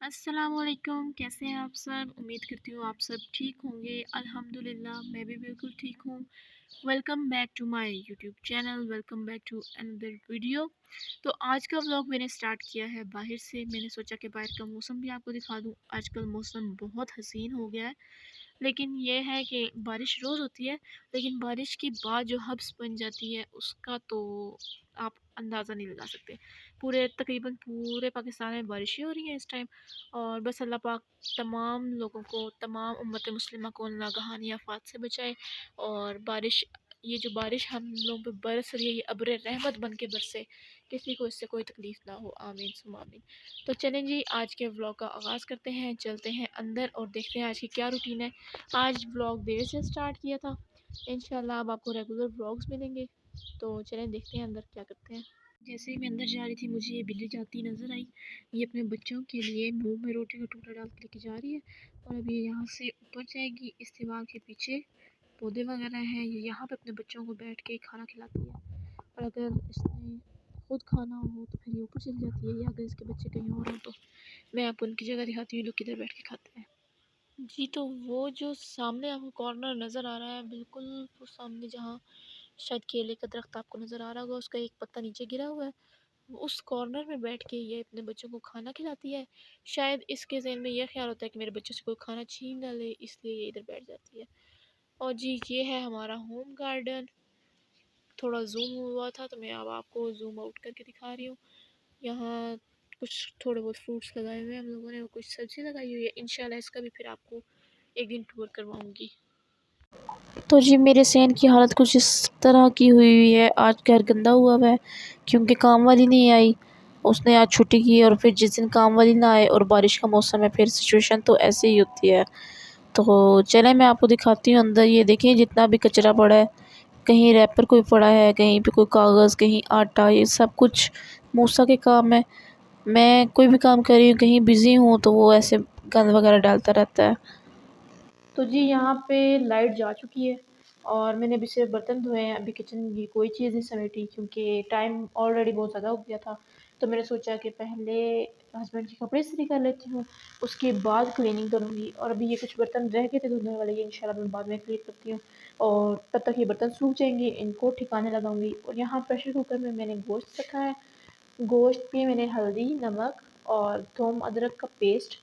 अस्सलामुअलैकुम, कैसे हैं आप सब? उम्मीद करती हूँ आप सब ठीक होंगे। अल्हम्दुलिल्लाह मैं भी बिल्कुल ठीक हूँ। Welcome back to my YouTube channel, welcome back to another video. तो आज का व्लॉग मैंने स्टार्ट किया है बाहर से। मैंने सोचा कि बाहर का मौसम भी आपको दिखा दूँ। आजकल मौसम बहुत हसीन हो गया है, लेकिन ये है कि बारिश रोज़ होती है, लेकिन बारिश के बाद जो हब्स बन जाती है उसका तो आप अंदाज़ा नहीं लगा सकते। तकरीबन पूरे पाकिस्तान में बारिश ही हो रही है इस टाइम। और बस अल्लाह पाक तमाम लोगों को, तमाम उम्मत मुस्लिमा को नागहानी आफ़ात से बचाए। और ये जो बारिश हम लोगों पे बरस रही है, ये अब्र रहमत बन के बरसे, किसी को इससे कोई तकलीफ़ ना हो। आमीन सुम्मा आमीन। तो चलें जी, आज के व्लॉग का आगाज़ करते हैं। चलते हैं अंदर और देखते हैं आज की क्या रूटीन है। आज व्लॉग देर से स्टार्ट किया था, इंशाल्लाह अब आपको रेगुलर व्लॉग्स मिलेंगे। तो चलें देखते हैं अंदर क्या करते हैं। जैसे ही मैं अंदर जा रही थी, मुझे ये बिल्ली जाती नज़र आई। ये अपने बच्चों के लिए मुंह में रोटी का टुकड़ा डाल के लेके जा रही है। और अब ये यहाँ से ऊपर जाएगी। इस दीवार के पीछे पौधे वगैरह हैं, ये यहाँ पे अपने बच्चों को बैठ के खाना खिलाती है। और अगर इसने खुद खाना हो तो फिर ये ऊपर चली जाती है, या अगर इसके बच्चे कहीं और हों तो मैं आपको उनकी जगह दिखाती हूँ, लोग किधर बैठ के खाते हैं। जी, तो वो जो सामने आपको कॉर्नर नज़र आ रहा है, बिल्कुल वो सामने जहाँ शायद केले का दरख्त आपको नज़र आ रहा होगा, उसका एक पत्ता नीचे गिरा हुआ है। उस कॉर्नर में बैठ के ये अपने बच्चों को खाना खिलाती है। शायद इसके ज़हन में ये ख़्याल होता है कि मेरे बच्चों से कोई खाना छीन ना ले, इसलिए ये इधर बैठ जाती है। और जी, ये है हमारा होम गार्डन। थोड़ा ज़ूम हुआ था तो मैं अब आपको ज़ूम आउट करके दिखा रही हूँ। यहाँ कुछ थोड़े बहुत फ्रूट्स लगाए हुए हैं हम लोगों ने, और कुछ सब्ज़ी लगाई हुई है। इंशाल्लाह इसका भी फिर आपको एक दिन टूर करवाऊँगी। तो जी, मेरे सहन की हालत कुछ इस तरह की हुई है। आज घर गंदा हुआ है क्योंकि काम वाली नहीं आई। उसने आज छुट्टी की, और फिर जिस दिन काम वाली ना आए और बारिश का मौसम है, फिर सिचुएशन तो ऐसे ही होती है। तो चलें मैं आपको दिखाती हूँ अंदर। ये देखिए जितना भी कचरा पड़ा है, कहीं रैपर कोई पड़ा है, कहीं पे कोई कागज़, कहीं आटा, ये सब कुछ मूसा के काम है। मैं कोई भी काम कर रही हूँ, कहीं बिज़ी हूँ, तो वो ऐसे गंद वगैरह डालता रहता है। तो जी, यहाँ पे लाइट जा चुकी है और मैंने अभी सिर्फ बर्तन धोए हैं। अभी किचन की कोई चीज़ नहीं समेटी क्योंकि टाइम ऑलरेडी बहुत ज़्यादा हो गया था। तो मैंने सोचा कि पहले हस्बैंड के कपड़े इस्त्री कर लेती हूँ, उसके बाद क्लीनिंग करूँगी। और अभी ये कुछ बर्तन रह गए थे धोने वाले, ये इंशाल्लाह मैं बाद में क्लीन करती हूँ। और तब तक ये बर्तन सूख जाएंगे, इनको ठिकाने लगाऊंगी। और यहाँ प्रेशर कुकर में मैंने गोश्त रखा है। गोश्त में मैंने हल्दी, नमक और थूम अदरक का पेस्ट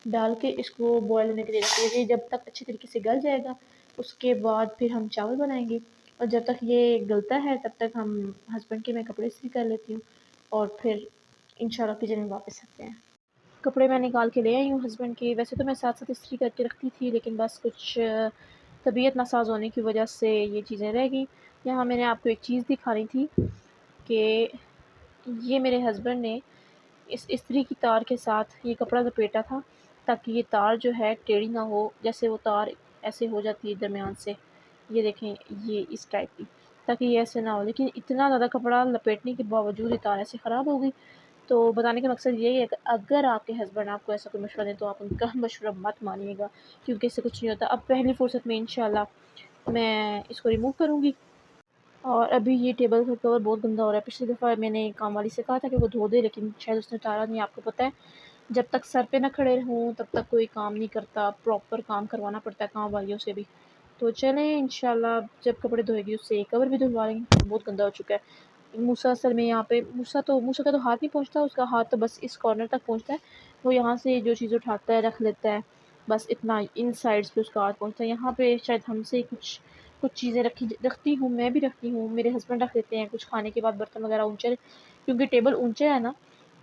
डाल के इसको बॉयल होने के लिए रख दिया। जब तक अच्छी तरीके से गल जाएगा, उसके बाद फिर हम चावल बनाएंगे। और जब तक ये गलता है तब तक हम हस्बैंड के मैं कपड़े इस्त्री कर लेती हूँ, और फिर इंशाल्लाह किचन में वापस आते हैं। कपड़े मैं निकाल के ले आई हूँ हस्बैंड के। वैसे तो मैं साथ साथ इस्त्री करके रखती थी, लेकिन बस कुछ तबीयत नासाज होने की वजह से ये चीज़ें रह गई। यहाँ मैंने आपको एक चीज़ दिखानी थी कि ये मेरे हस्बैंड ने इस इस्त्री की तार के साथ ये कपड़ा लपेटा था, ताकि ये तार जो है टेढ़ी ना हो। जैसे वो तार ऐसे हो जाती है दरमियान से, ये देखें, ये इस टाइप की, ताकि ये ऐसे ना हो। लेकिन इतना ज़्यादा कपड़ा लपेटने के बावजूद ये तार ऐसे ख़राब हो गई। तो बताने का मकसद ये है कि अगर आपके हस्बैंड आपको ऐसा कोई मशवरा दें तो आप उनका मशवरा मत मानिएगा, क्योंकि इससे कुछ नहीं होता। अब पहली फुर्सत में इंशाल्लाह मैं इसको रिमूव करूँगी। और अभी ये टेबल का कवर बहुत गंदा हो रहा है। पिछली दफ़ा मैंने काम वाली से कहा था कि वो धो दे, लेकिन शायद उसने उतारा नहीं। आपको पता है, जब तक सर पे ना खड़े रहूँ तब तक कोई काम नहीं करता, प्रॉपर काम करवाना पड़ता है काम वालियों से भी। तो चलें इंशाल्लाह जब कपड़े धोएगी उससे एक कवर भी धुलवा लेंगे। बहुत गंदा हो चुका है। मूसा असल में यहाँ पे मूसा का तो हाथ नहीं पहुँचता, उसका हाथ तो बस इस कॉर्नर तक पहुँचता है। वो यहाँ से जो चीज़ उठाता है रख लेता है, बस इतना। इन साइड्स पे उसका हाथ पहुँचता है। यहाँ पे शायद हमसे कुछ कुछ चीज़ें रखती हूँ, मैं भी रखती हूँ, मेरे हस्बैंड रख देते हैं कुछ खाने के बाद बर्तन वगैरह ऊँचे, क्योंकि टेबल ऊँचे है ना,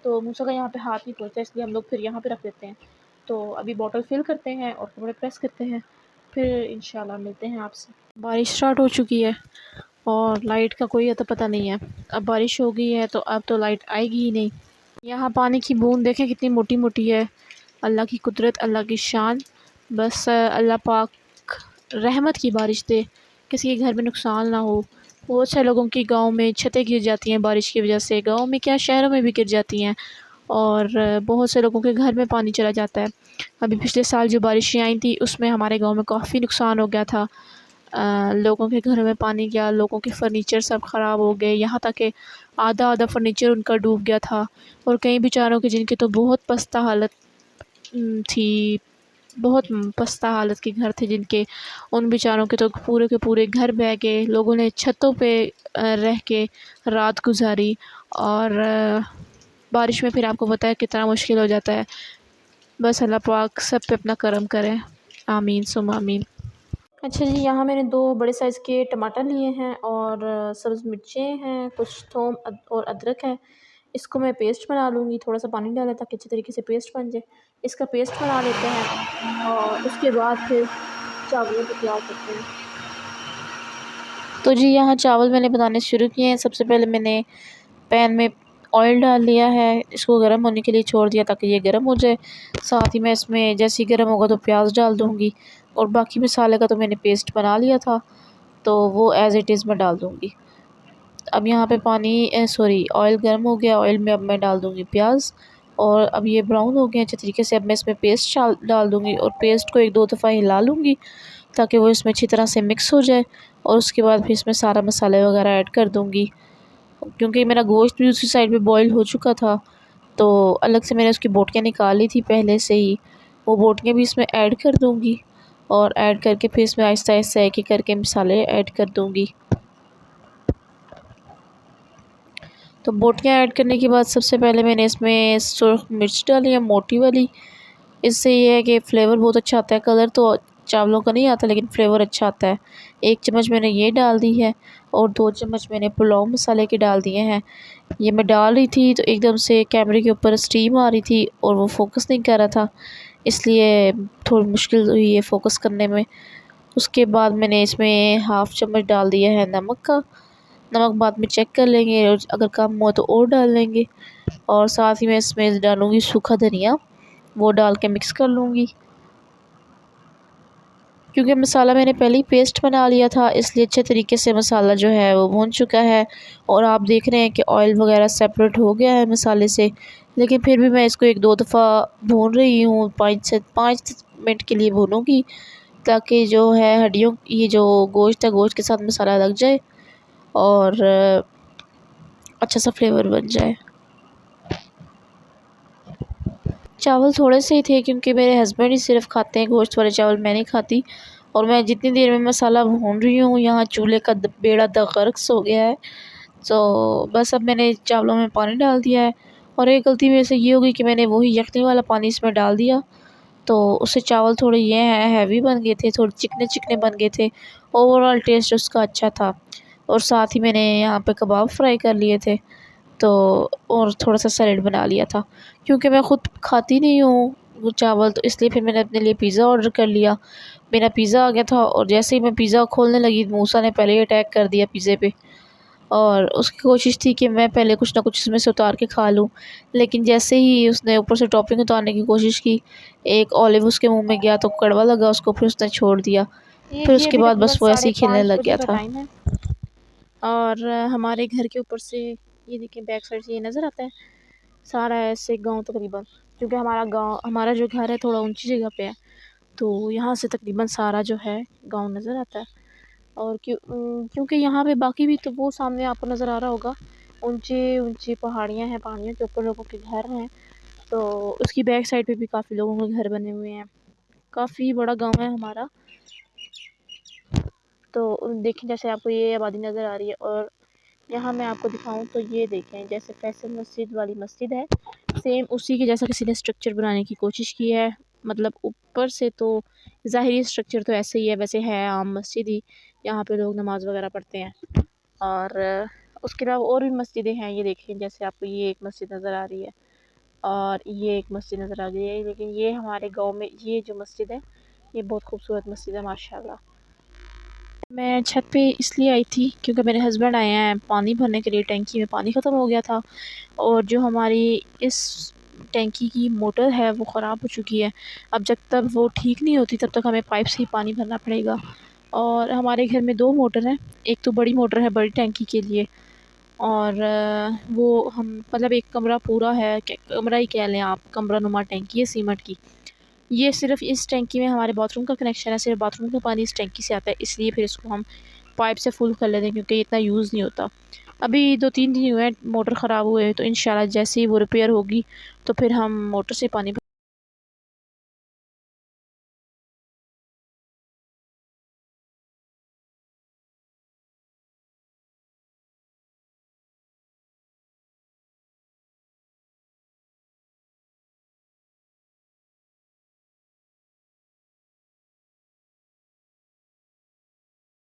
तो मूसा का यहाँ पे हाथ नहीं पहुँचता, इसलिए हम लोग फिर यहाँ पे रख देते हैं। तो अभी बॉटल फिल करते हैं और कपड़े प्रेस करते हैं, फिर इंशाल्लाह मिलते हैं आपसे। बारिश स्टार्ट हो चुकी है और लाइट का कोई अता पता नहीं है। अब बारिश हो गई है तो अब तो लाइट आएगी ही नहीं। यहाँ पानी की बूंद देखें कितनी मोटी मोटी है। अल्लाह की कुदरत, अल्लाह की शान। बस अल्लाह पाक रहमत की बारिश दे, किसी के घर में नुकसान ना हो। बहुत से लोगों की गांव में छतें गिर जाती हैं बारिश की वजह से, गांव में क्या शहरों में भी गिर जाती हैं। और बहुत से लोगों के घर में पानी चला जाता है। अभी पिछले साल जो बारिशें आई थी उसमें हमारे गांव में काफ़ी नुकसान हो गया था। लोगों के घरों में पानी गया, लोगों के फर्नीचर सब ख़राब हो गए, यहाँ तक कि आधा आधा फर्नीचर उनका डूब गया था। और कई बेचारों के जिनके तो बहुत पस्ता हालत थी, बहुत पस्ता हालत के घर थे जिनके, उन बेचारों के तो पूरे के पूरे घर बह गए। लोगों ने छतों पे रह के रात गुजारी, और बारिश में फिर आपको पता है कितना मुश्किल हो जाता है। बस अल्लाह पाक सब पे अपना करम करे, आमीन सुम आमीन। अच्छा जी, यहाँ मैंने 2 बड़े साइज़ के टमाटर लिए हैं और सब्ज़ मिर्चें हैं, कुछ थूम और अदरक है। इसको मैं पेस्ट बना लूँगी, थोड़ा-सा पानी डालें ताकि अच्छे तरीके से पेस्ट बन जाए। इसका पेस्ट बना लेते हैं और उसके बाद फिर चावलों को तैयार करते हैं। तो जी यहाँ चावल मैंने बनाने शुरू किए हैं। सबसे पहले मैंने पैन में ऑयल डाल लिया है, इसको गर्म होने के लिए छोड़ दिया ताकि ये गर्म हो जाए। साथ ही मैं इसमें जैसे ही गर्म होगा तो प्याज डाल दूँगी, और बाकी मसाले का तो मैंने पेस्ट बना लिया था, तो वो एज़ इट इज़ मैं डाल दूँगी। अब यहाँ पे ऑयल गर्म हो गया। ऑयल में अब मैं डाल दूँगी प्याज, और अब ये ब्राउन हो गए अच्छे तरीके से। अब मैं इसमें पेस्ट डाल दूँगी और पेस्ट को 1-2 दफ़ा हिला लूँगी ताकि वो इसमें अच्छी तरह से मिक्स हो जाए, और उसके बाद फिर इसमें सारा मसाले वगैरह ऐड कर दूँगी। क्योंकि मेरा गोश्त भी उसी साइड पे बॉईल हो चुका था, तो अलग से मैंने उसकी बोटियाँ निकाल ली थी पहले से ही। वो बोटियाँ भी इसमें ऐड कर दूँगी, और ऐड करके फिर इसमें आहिस्ता-आहिस्ता एक-एक करके मसाले ऐड कर दूँगी। तो बोटियाँ ऐड करने के बाद सबसे पहले मैंने इसमें सुर्ख मिर्च डाली है, मोटी वाली। इससे ये है कि फ़्लेवर बहुत अच्छा आता है। कलर तो चावलों का नहीं आता, लेकिन फ़्लेवर अच्छा आता है। 1 चम्मच मैंने ये डाल दी है, और 2 चम्मच मैंने पुलाव मसाले के डाल दिए हैं। ये मैं डाल रही थी तो एकदम से कैमरे के ऊपर स्टीम आ रही थी और वो फ़ोकस नहीं कर रहा था, इसलिए थोड़ी मुश्किल हुई है फ़ोकस करने में। उसके बाद मैंने इसमें हाफ़ चम्मच डाल दिया है नमक का। नमक बाद में चेक कर लेंगे, और अगर कम हुआ तो और डाल लेंगे। और साथ ही मैं इसमें डालूँगी सूखा धनिया, वो डाल के मिक्स कर लूँगी। क्योंकि मसाला मैंने पहले ही पेस्ट बना लिया था, इसलिए अच्छे तरीके से मसाला जो है वो भुन चुका है, और आप देख रहे हैं कि ऑयल वगैरह सेपरेट हो गया है मसाले से। लेकिन फिर भी मैं इसको 1-2 दफ़ा भून रही हूँ, 5 मिनट के लिए भूनूँगी, ताकि जो है हड्डियों ये जो गोश्त है, गोश्त के साथ मसाला लग जाए और अच्छा सा फ्लेवर बन जाए। चावल थोड़े से ही थे, क्योंकि मेरे हस्बैंड ही सिर्फ़ खाते हैं गोश्त वाले चावल, मैं नहीं खाती। और मैं जितनी देर में मसाला भून रही हूँ, यहाँ चूल्हे का बेड़ा गर्क हो गया है। तो बस अब मैंने चावलों में पानी डाल दिया है, और एक गलती मेरे से ये हो गई कि मैंने वही यखनी वाला पानी इसमें डाल दिया, तो उससे चावल थोड़े ये हैं हैवी बन गए थे, थोड़े चिकने-चिकने बन गए थे। ओवरऑल टेस्ट उसका अच्छा था, और साथ ही मैंने यहाँ पे कबाब फ्राई कर लिए थे, तो और थोड़ा-सा सैलेड बना लिया था। क्योंकि मैं ख़ुद खाती नहीं हूँ वो चावल, तो इसलिए फिर मैंने अपने लिए पिज़्ज़ा ऑर्डर कर लिया। मेरा पिज़्ज़ा आ गया था, और जैसे ही मैं पिज़्ज़ा खोलने लगी, मूसा ने पहले ही अटैक कर दिया पिज़्ज़े पे। और उसकी कोशिश थी कि मैं पहले कुछ ना कुछ इसमें से उतार के खा लूँ, लेकिन जैसे ही उसने ऊपर से टॉपिंग उतारने की कोशिश की, एक ऑलिव उसके मुँह में गया तो कड़वा लगा उसको, फिर उसने छोड़ दिया। फिर उसके बाद बस वो ऐसे ही खेलने लग गया था। और हमारे घर के ऊपर से ये देखिए, बैक साइड से ये नज़र आता है सारा ऐसे गाँव तकरीबन, क्योंकि हमारा जो घर है थोड़ा ऊंची जगह पे है, तो यहाँ से तकरीबन सारा जो है गाँव नज़र आता है। और क्योंकि यहाँ पे बाकी भी तो वो सामने आपको नज़र आ रहा होगा, ऊंची ऊंची पहाड़ियाँ हैं, पहाड़ियों के ऊपर लोगों के घर हैं, तो उसकी बैक साइड पे भी काफ़ी लोगों के घर बने हुए हैं। काफ़ी बड़ा गाँव है हमारा। तो देखें, जैसे आपको ये आबादी नज़र आ रही है, और यहाँ मैं आपको दिखाऊं तो ये देखें, जैसे फैसल मस्जिद वाली मस्जिद है, सेम उसी के जैसा किसी ने स्ट्रक्चर बनाने की कोशिश की है। मतलब ऊपर से तो ज़ाहिरी स्ट्रक्चर तो ऐसे ही है, वैसे है आम मस्जिद ही, यहाँ पे लोग नमाज़ वगैरह पढ़ते हैं। और उसके अलावा और भी मस्जिदें हैं, ये देखें, जैसे आपको ये एक मस्जिद नज़र आ रही है, और ये एक मस्जिद नज़र आ रही है। लेकिन ये हमारे गाँव में ये जो मस्जिद है, ये बहुत खूबसूरत मस्जिद है माशाल्लाह। मैं छत पे इसलिए आई थी क्योंकि मेरे हस्बैंड आए हैं पानी भरने के लिए, टैंकी में पानी ख़त्म हो गया था, और जो हमारी इस टैंकी की मोटर है वो ख़राब हो चुकी है। अब जब तक वो ठीक नहीं होती तब तक हमें पाइप से ही पानी भरना पड़ेगा। और हमारे घर में 2 मोटर हैं, एक तो बड़ी मोटर है बड़ी टैंकी के लिए, और वो हम मतलब एक कमरा पूरा है, कमरा ही कह लें आप, कमरा नुमा टैंकी है सीमेंट की। ये सिर्फ़ इस टैंकी में हमारे बाथरूम का कनेक्शन है, सिर्फ़ बाथरूम का पानी इस टैंकी से आता है, इसलिए फिर इसको हम पाइप से फुल कर लेते हैं, क्योंकि इतना यूज़ नहीं होता। अभी 2-3 दिन हुए हैं मोटर ख़राब हुए, तो इंशाल्लाह जैसे ही वो रिपेयर होगी तो फिर हम मोटर से पानी